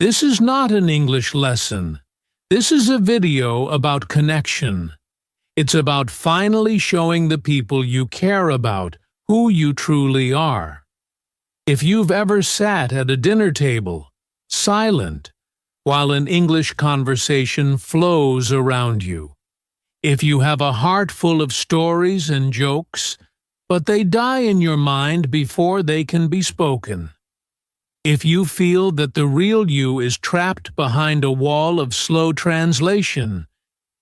This is not an English lesson. This is a video about connection. It's about finally showing the people you care about who you truly are. If you've ever sat at a dinner table, silent, while an English conversation flows around you, if you have a heart full of stories and jokes, but they die in your mind before they can be spoken, if you feel that the real you is trapped behind a wall of slow translation,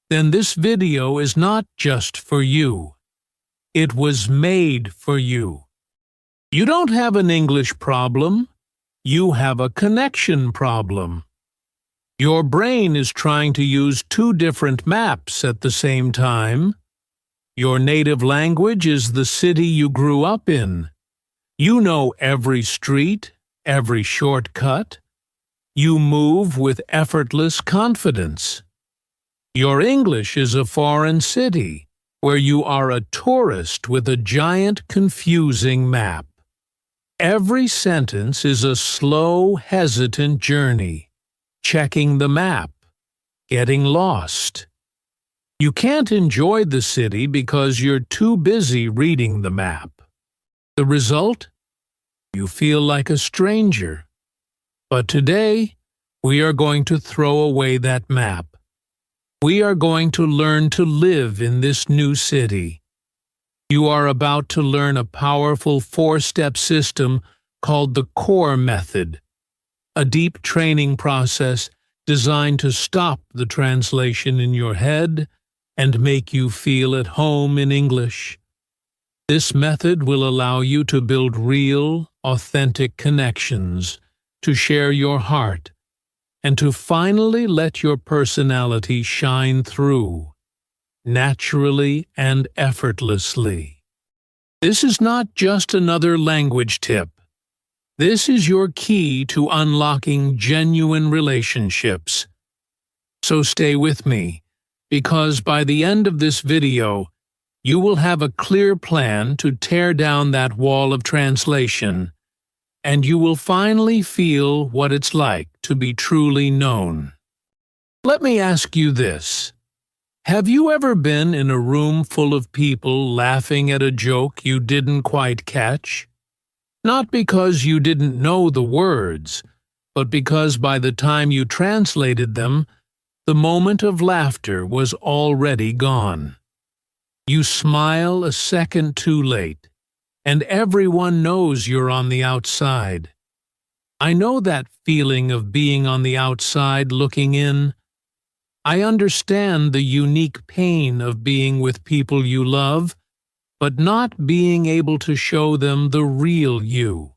then this video is not just for you. It was made for you. You don't have an English problem. You have a connection problem. Your brain is trying to use two different maps at the same time. Your native language is the city you grew up in. You know every street, every shortcut. You move with effortless confidence. Your English is a foreign city, where you are a tourist with a giant confusing map. Every sentence is a slow, hesitant journey, checking the map, getting lost. You can't enjoy the city because you're too busy reading the map. The result? You feel like a stranger. But today, we are going to throw away that map. We are going to learn to live in this new city. You are about to learn a powerful four-step system called the CORE method, a deep training process designed to stop the translation in your head and make you feel at home in English. This method will allow you to build real, authentic connections, to share your heart, and to finally let your personality shine through, naturally and effortlessly. This is not just another language tip. This is your key to unlocking genuine relationships. So stay with me, because by the end of this video, you will have a clear plan to tear down that wall of translation, and you will finally feel what it's like to be truly known. Let me ask you this. Have you ever been in a room full of people laughing at a joke you didn't quite catch? Not because you didn't know the words, but because by the time you translated them, the moment of laughter was already gone. You smile a second too late, and everyone knows you're on the outside. I know that feeling of being on the outside looking in. I understand the unique pain of being with people you love, but not being able to show them the real you.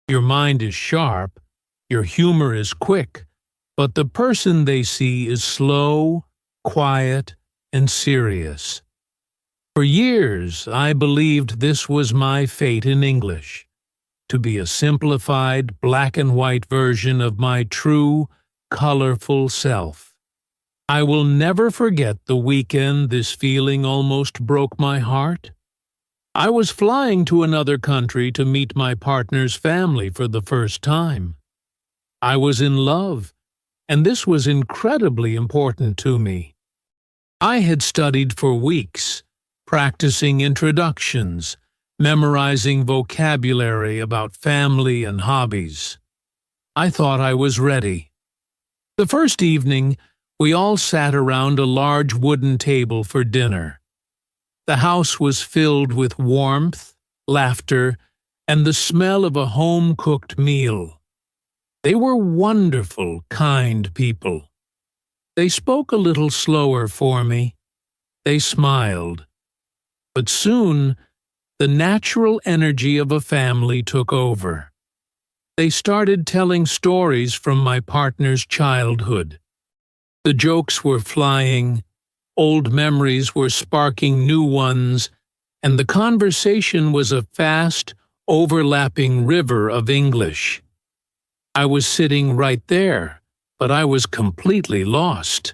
Your mind is sharp, your humor is quick, but the person they see is slow, quiet, and serious. For years, I believed this was my fate in English, to be a simplified, black-and-white version of my true, colorful self. I will never forget the weekend this feeling almost broke my heart. I was flying to another country to meet my partner's family for the first time. I was in love, and this was incredibly important to me. I had studied for weeks, practicing introductions, memorizing vocabulary about family and hobbies. I thought I was ready. The first evening, we all sat around a large wooden table for dinner. The house was filled with warmth, laughter, and the smell of a home-cooked meal. They were wonderful, kind people. They spoke a little slower for me. They smiled. But soon, the natural energy of a family took over. They started telling stories from my partner's childhood. The jokes were flying, old memories were sparking new ones, and the conversation was a fast, overlapping river of English. I was sitting right there, but I was completely lost.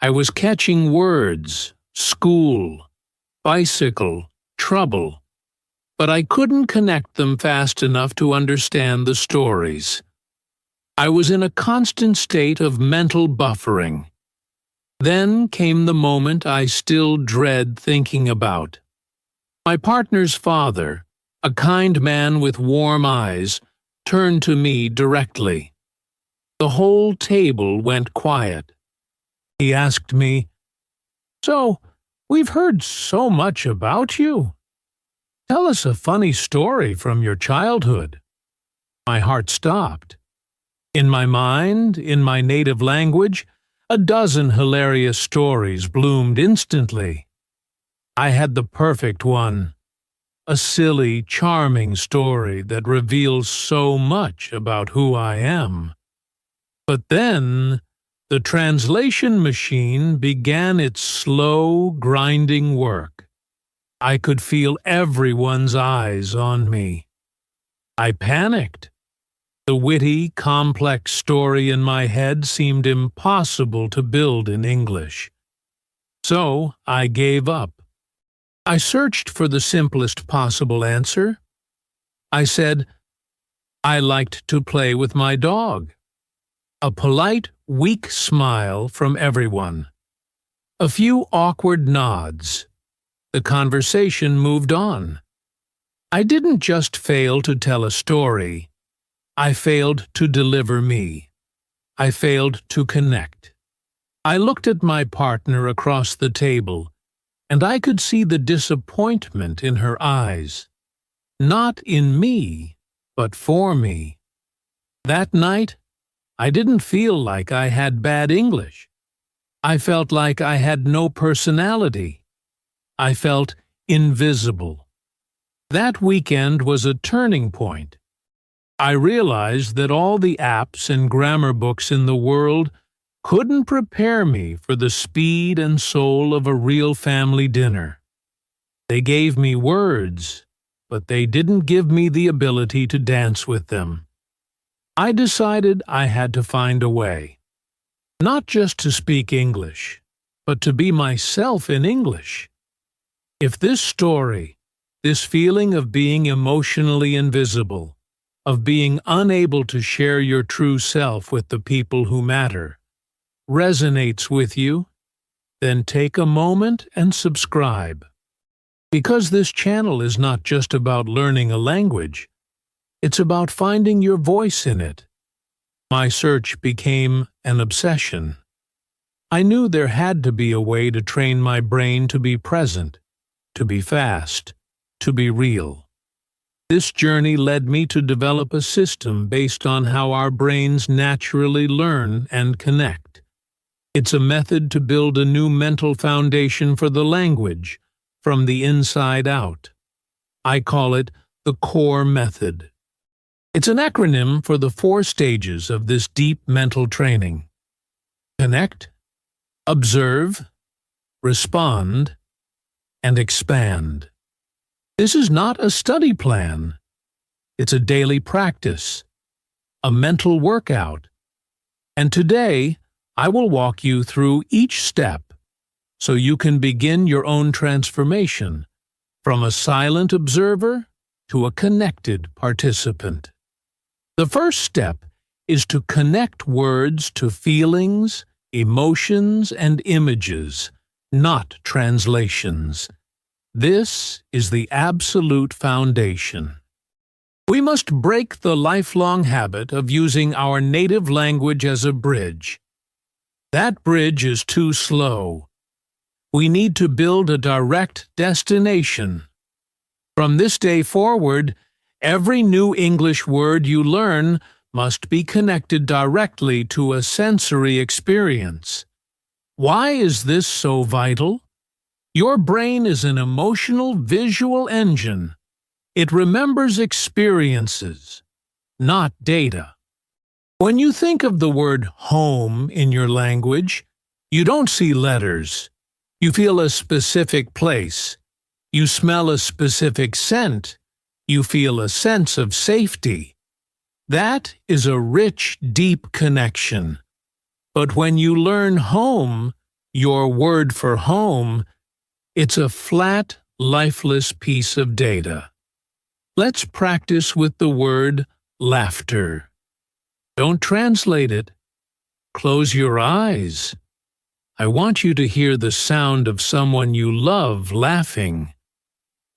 I was catching words, school, bicycle, trouble, but I couldn't connect them fast enough to understand the stories. I was in a constant state of mental buffering. Then came the moment I still dread thinking about. My partner's father, a kind man with warm eyes, turned to me directly. The whole table went quiet. He asked me, "So, we've heard so much about you. Tell us a funny story from your childhood." My heart stopped. In my mind, in my native language, a dozen hilarious stories bloomed instantly. I had the perfect one. A silly, charming story that reveals so much about who I am. But then, the translation machine began its slow, grinding work. I could feel everyone's eyes on me. I panicked. The witty, complex story in my head seemed impossible to build in English. So I gave up. I searched for the simplest possible answer. I said, "I liked to play with my dog." A polite, weak smile from everyone. A few awkward nods. The conversation moved on. I didn't just fail to tell a story. I failed to deliver me. I failed to connect. I looked at my partner across the table, and I could see the disappointment in her eyes. Not in me, but for me. That night, I didn't feel like I had bad English. I felt like I had no personality. I felt invisible. That weekend was a turning point. I realized that all the apps and grammar books in the world couldn't prepare me for the speed and soul of a real family dinner. They gave me words, but they didn't give me the ability to dance with them. I decided I had to find a way. Not just to speak English, but to be myself in English. If this story, this feeling of being emotionally invisible, of being unable to share your true self with the people who matter, resonates with you, then take a moment and subscribe. Because this channel is not just about learning a language, it's about finding your voice in it. My search became an obsession. I knew there had to be a way to train my brain to be present, to be fast, to be real. This journey led me to develop a system based on how our brains naturally learn and connect. It's a method to build a new mental foundation for the language, from the inside out. I call it the CORE method. It's an acronym for the 4 stages of this deep mental training: connect, observe, respond, and expand. This is not a study plan. It's a daily practice, a mental workout. And today, I will walk you through each step so you can begin your own transformation from a silent observer to a connected participant. The first step is to connect words to feelings, emotions, and images, not translations. This is the absolute foundation. We must break the lifelong habit of using our native language as a bridge. That bridge is too slow. We need to build a direct destination. From this day forward, every new English word you learn must be connected directly to a sensory experience. Why is this so vital? Your brain is an emotional, visual engine. It remembers experiences, not data. When you think of the word home in your language, you don't see letters. You feel a specific place. You smell a specific scent. You feel a sense of safety. That is a rich, deep connection. But when you learn home, your word for home, it's a flat, lifeless piece of data. Let's practice with the word laughter. Don't translate it. Close your eyes. I want you to hear the sound of someone you love laughing.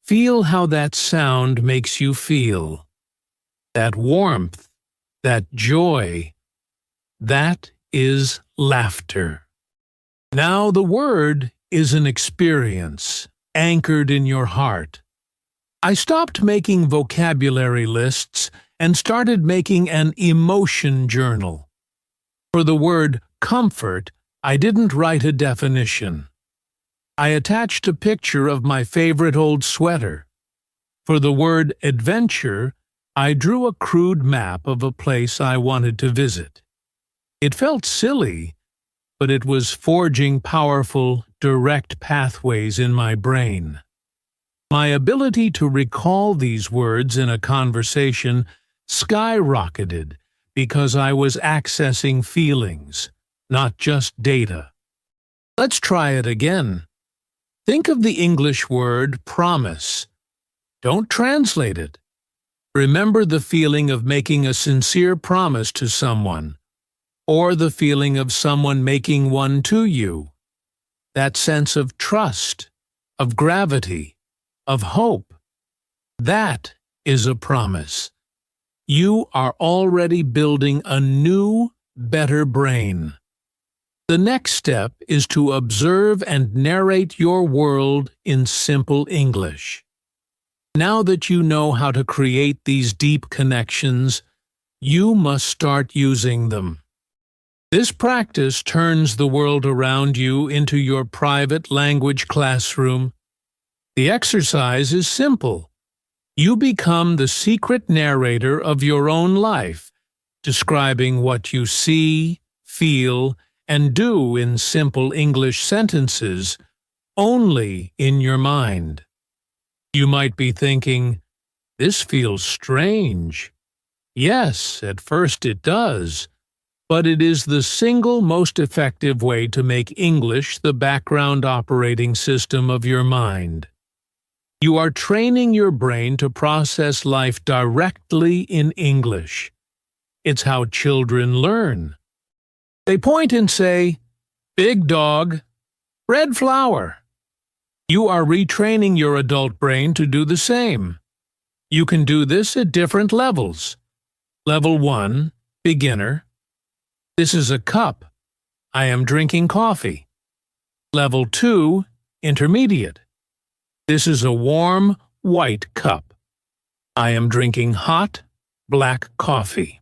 Feel how that sound makes you feel. That warmth, that joy, that is laughter. Now the word is an experience anchored in your heart. I stopped making vocabulary lists and started making an emotion journal. For the word comfort, I didn't write a definition. I attached a picture of my favorite old sweater. For the word adventure, I drew a crude map of a place I wanted to visit. It felt silly, but it was forging powerful, direct pathways in my brain. My ability to recall these words in a conversation skyrocketed because I was accessing feelings, not just data. Let's try it again. Think of the English word promise. Don't translate it. Remember the feeling of making a sincere promise to someone, or the feeling of someone making one to you. That sense of trust, of gravity, of hope. That is a promise. You are already building a new, better brain. The next step is to observe and narrate your world in simple English. Now that you know how to create these deep connections, you must start using them. This practice turns the world around you into your private language classroom. The exercise is simple. You become the secret narrator of your own life, describing what you see, feel, and do in simple English sentences, only in your mind. You might be thinking, "This feels strange." Yes, at first it does, but it is the single most effective way to make English the background operating system of your mind. You are training your brain to process life directly in English. It's how children learn. They point and say, "Big dog, red flower." You are retraining your adult brain to do the same. You can do this at different levels. Level 1, beginner. This is a cup. I am drinking coffee. Level 2, intermediate. This is a warm, white cup. I am drinking hot, black coffee.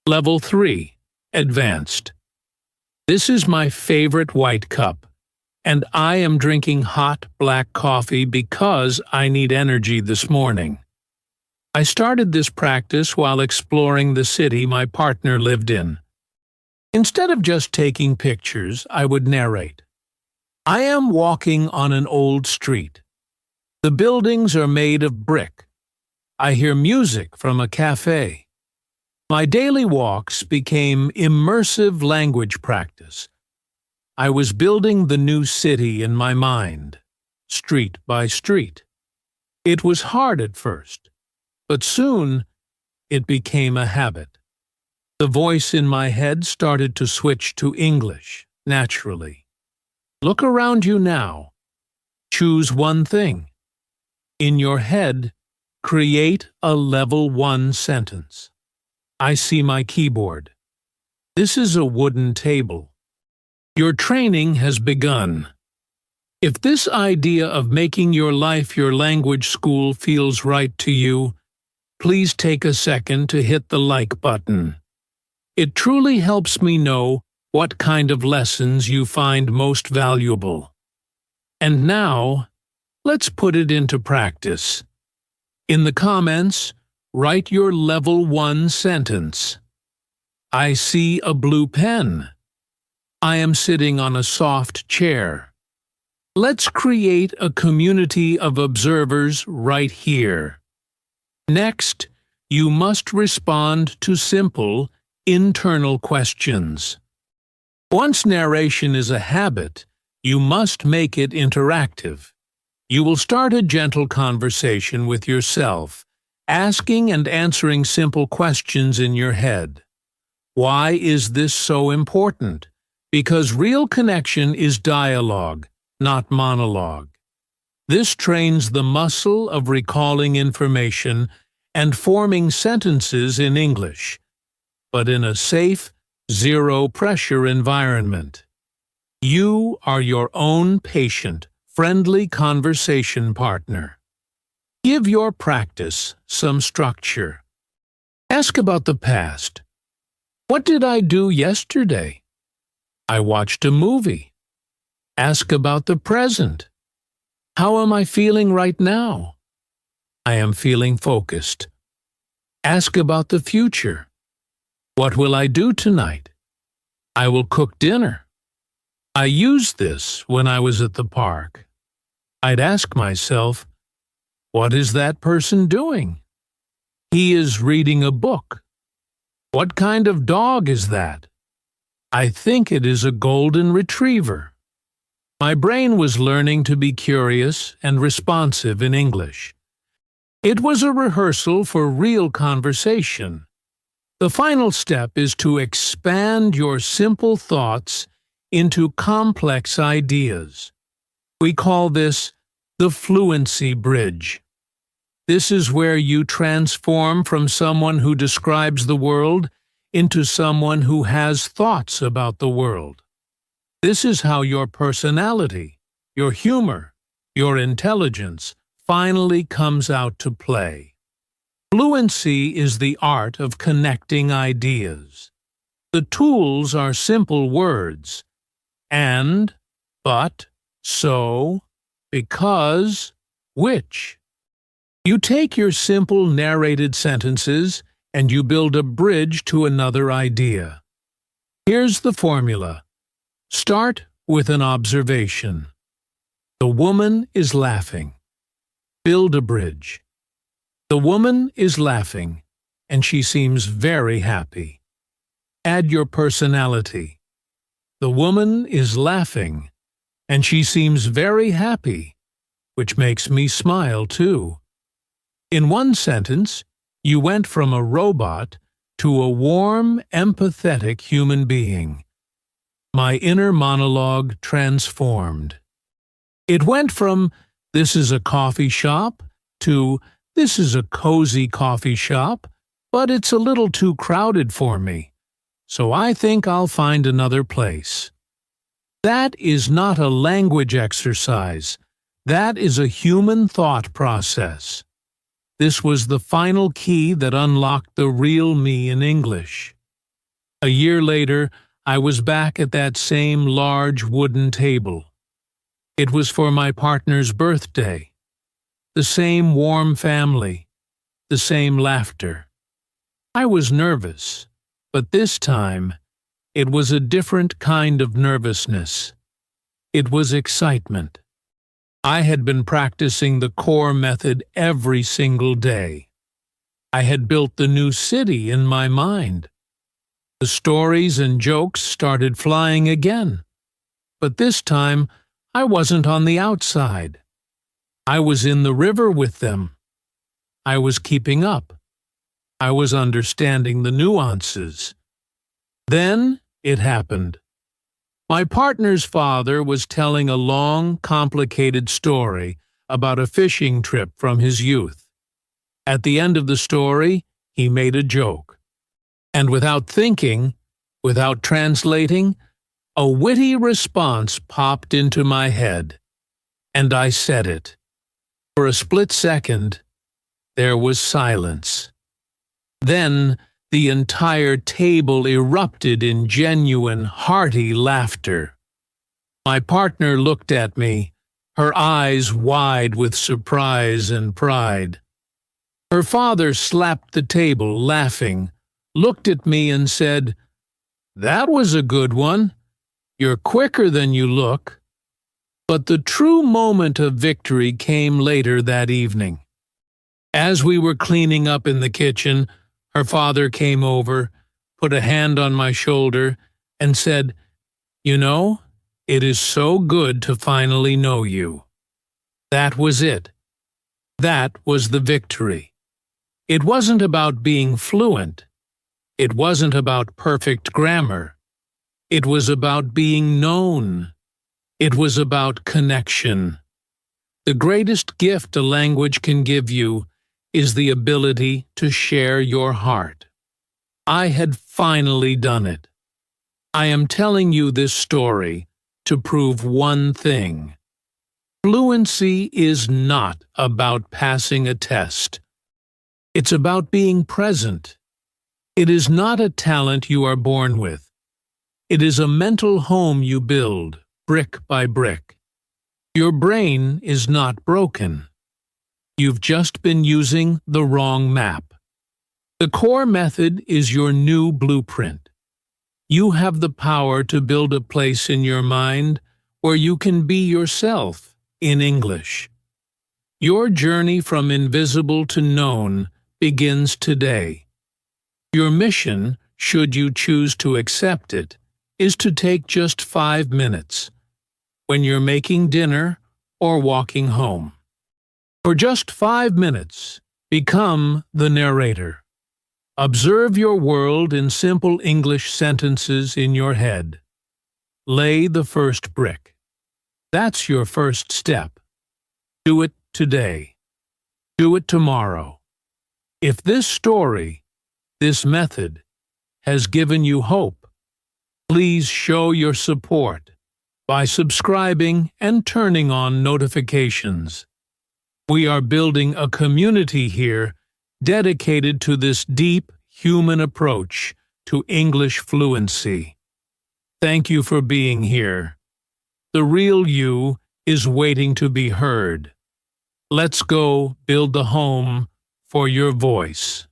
Level 3, advanced. This is my favorite white cup, and I am drinking hot, black coffee because I need energy this morning. I started this practice while exploring the city my partner lived in. Instead of just taking pictures, I would narrate. I am walking on an old street. The buildings are made of brick. I hear music from a cafe. My daily walks became immersive language practice. I was building the new city in my mind, street by street. It was hard at first, but soon it became a habit. The voice in my head started to switch to English, naturally. Look around you now. Choose one thing. In your head, create a level 1 sentence. I see my keyboard. This is a wooden table. Your training has begun. If this idea of making your life your language school feels right to you, please take a second to hit the like button. It truly helps me know what kind of lessons you find most valuable. And now, let's put it into practice. In the comments, write your level 1 sentence. I see a blue pen. I am sitting on a soft chair. Let's create a community of observers right here. Next, you must respond to simple, internal questions. Once narration is a habit, you must make it interactive. You will start a gentle conversation with yourself, asking and answering simple questions in your head. Why is this so important? Because real connection is dialogue, not monologue. This trains the muscle of recalling information and forming sentences in English, but in a safe, zero-pressure environment. You are your own patient, friendly conversation partner. Give your practice some structure. Ask about the past. What did I do yesterday? I watched a movie. Ask about the present. How am I feeling right now? I am feeling focused. Ask about the future. What will I do tonight? I will cook dinner. I used this when I was at the park. I'd ask myself, what is that person doing? He is reading a book. What kind of dog is that? I think it is a golden retriever. My brain was learning to be curious and responsive in English. It was a rehearsal for real conversation. The final step is to expand your simple thoughts into complex ideas. We call this the fluency bridge. This is where you transform from someone who describes the world into someone who has thoughts about the world. This is how your personality, your humor, your intelligence finally comes out to play. Fluency is the art of connecting ideas. The tools are simple words: and, but, so, because, which. You take your simple narrated sentences and you build a bridge to another idea. Here's the formula. Start with an observation. The woman is laughing. Build a bridge. The woman is laughing, and she seems very happy. Add your personality. The woman is laughing, and she seems very happy, which makes me smile too. In one sentence, you went from a robot to a warm, empathetic human being. My inner monologue transformed. It went from, "This is a coffee shop," to, "This is a cozy coffee shop, but it's a little too crowded for me, so I think I'll find another place." That is not a language exercise. That is a human thought process. This was the final key that unlocked the real me in English. A year later, I was back at that same large wooden table. It was for my partner's birthday. The same warm family, the same laughter. I was nervous, but this time, it was a different kind of nervousness. It was excitement. I had been practicing the core method every single day. I had built the new city in my mind. The stories and jokes started flying again. But this time, I wasn't on the outside. I was in the river with them. I was keeping up. I was understanding the nuances. Then it happened. My partner's father was telling a long, complicated story about a fishing trip from his youth. At the end of the story, he made a joke. And without thinking, without translating, a witty response popped into my head. And I said it. For a split second, there was silence. Then the entire table erupted in genuine, hearty laughter. My partner looked at me, her eyes wide with surprise and pride. Her father slapped the table, laughing, looked at me and said, "That was a good one. You're quicker than you look." But the true moment of victory came later that evening. As we were cleaning up in the kitchen, her father came over, put a hand on my shoulder, and said, "You know, it is so good to finally know you." That was it. That was the victory. It wasn't about being fluent. It wasn't about perfect grammar. It was about being known. It was about connection. The greatest gift a language can give you is the ability to share your heart. I had finally done it. I am telling you this story to prove one thing. Fluency is not about passing a test. It's about being present. It is not a talent you are born with. It is a mental home you build, brick by brick. Your brain is not broken. You've just been using the wrong map. The core method is your new blueprint. You have the power to build a place in your mind where you can be yourself in English. Your journey from invisible to known begins today. Your mission, should you choose to accept it, is to take just 5 minutes when you're making dinner or walking home. For just 5 minutes, become the narrator. Observe your world in simple English sentences in your head. Lay the first brick. That's your first step. Do it today. Do it tomorrow. If this story, this method, has given you hope, please show your support by subscribing and turning on notifications. We are building a community here dedicated to this deep human approach to English fluency. Thank you for being here. The real you is waiting to be heard. Let's go build the home for your voice.